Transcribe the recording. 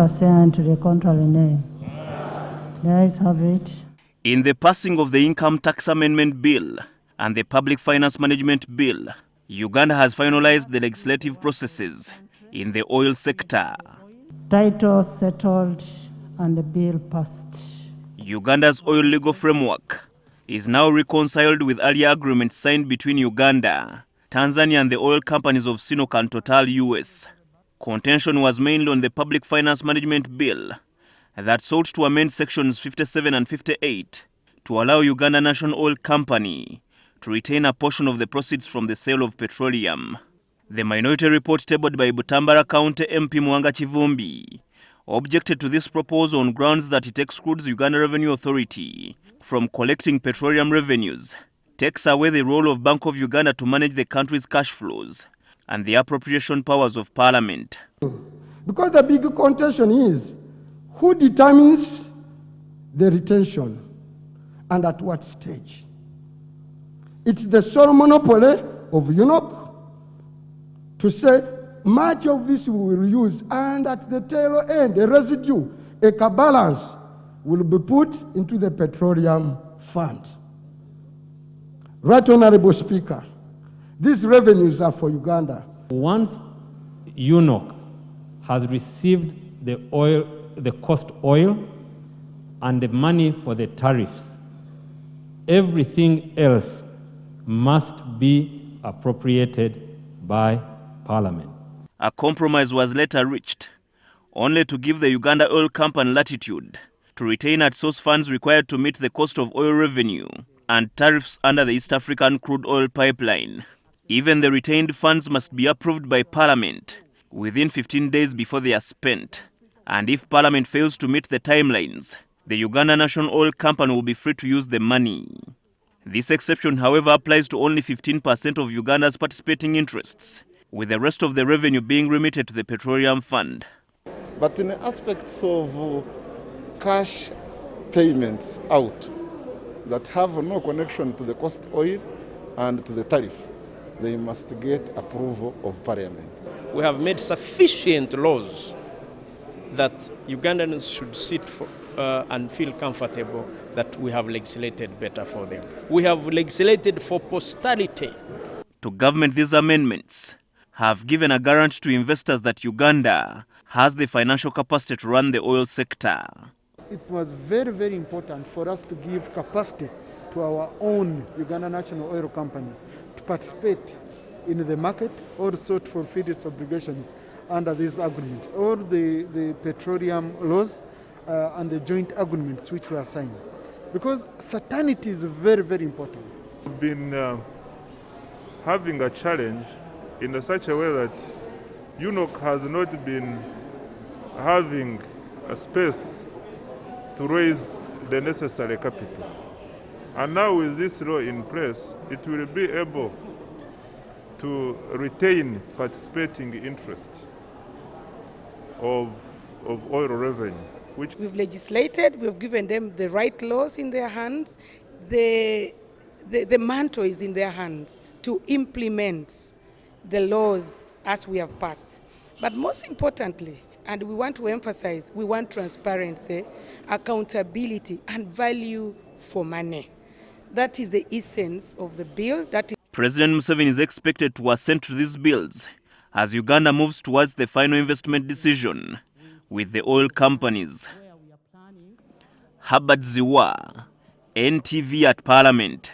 10% to the contrary, nay. The ayes have it. In the passing of the Income Tax Amendment Bill and the Public Finance Management Bill, Uganda has finalized the legislative processes in the oil sector. Title settled and the bill passed. Uganda's oil legal framework is now reconciled with earlier agreements signed between Uganda, Tanzania and the oil companies of Sinopec and Total US. Contention was mainly on the Public Finance Management Bill that sought to amend sections 57 and 58 to allow Uganda National Oil Company to retain a portion of the proceeds from the sale of petroleum. The minority report tabled by Butambara County MP Mwanga Chivumbi objected to this proposal on grounds that it excludes Uganda Revenue Authority from collecting petroleum revenues, takes away the role of Bank of Uganda to manage the country's cash flows, and the appropriation powers of Parliament. Because the big contention is, who determines the retention and at what stage? It's the sole monopoly of UNOC to say much of this we will use, and at the tail end, a residue, a balance will be put into the petroleum fund. Right, Honorable Speaker, these revenues are for Uganda. Once UNOC has received the oil, the cost oil and the money for the tariffs, everything else must be appropriated by Parliament. A compromise was later reached, only to give the Uganda Oil Company latitude to retain at source funds required to meet the cost of oil revenue and tariffs under the East African crude oil pipeline. Even the retained funds must be approved by Parliament within 15 days before they are spent. And if Parliament fails to meet the timelines, the Uganda National Oil Company will be free to use the money. This exception, however, applies to only 15% of Uganda's participating interests, with the rest of the revenue being remitted to the Petroleum Fund. But in aspects of cash payments out that have no connection to the cost oil and to the tariff, they must get approval of Parliament. We have made sufficient laws that Ugandans should sit for, and feel comfortable that we have legislated better for them. We have legislated for posterity. To government, these amendments have given a guarantee to investors that Uganda has the financial capacity to run the oil sector. It was very, very important for us to give capacity to our own Uganda National Oil Company to participate in the market, also to fulfill its obligations under these agreements, or the petroleum laws and the joint agreements which were signed. Because certainty is very, very important. We've been having a challenge in such a way that UNOC has not been having a space to raise the necessary capital. And now with this law in place, it will be able to retain participating interest of oil revenue. We've legislated, we've given them the right laws in their hands, the mantle is in their hands to implement the laws as we have passed. But most importantly, and we want to emphasize, we want transparency, accountability, and value for money. That is the essence of the bill. President Museveni is expected to assent to these bills as Uganda moves towards the final investment decision with the oil companies. Herbert Ziwa, NTV at Parliament.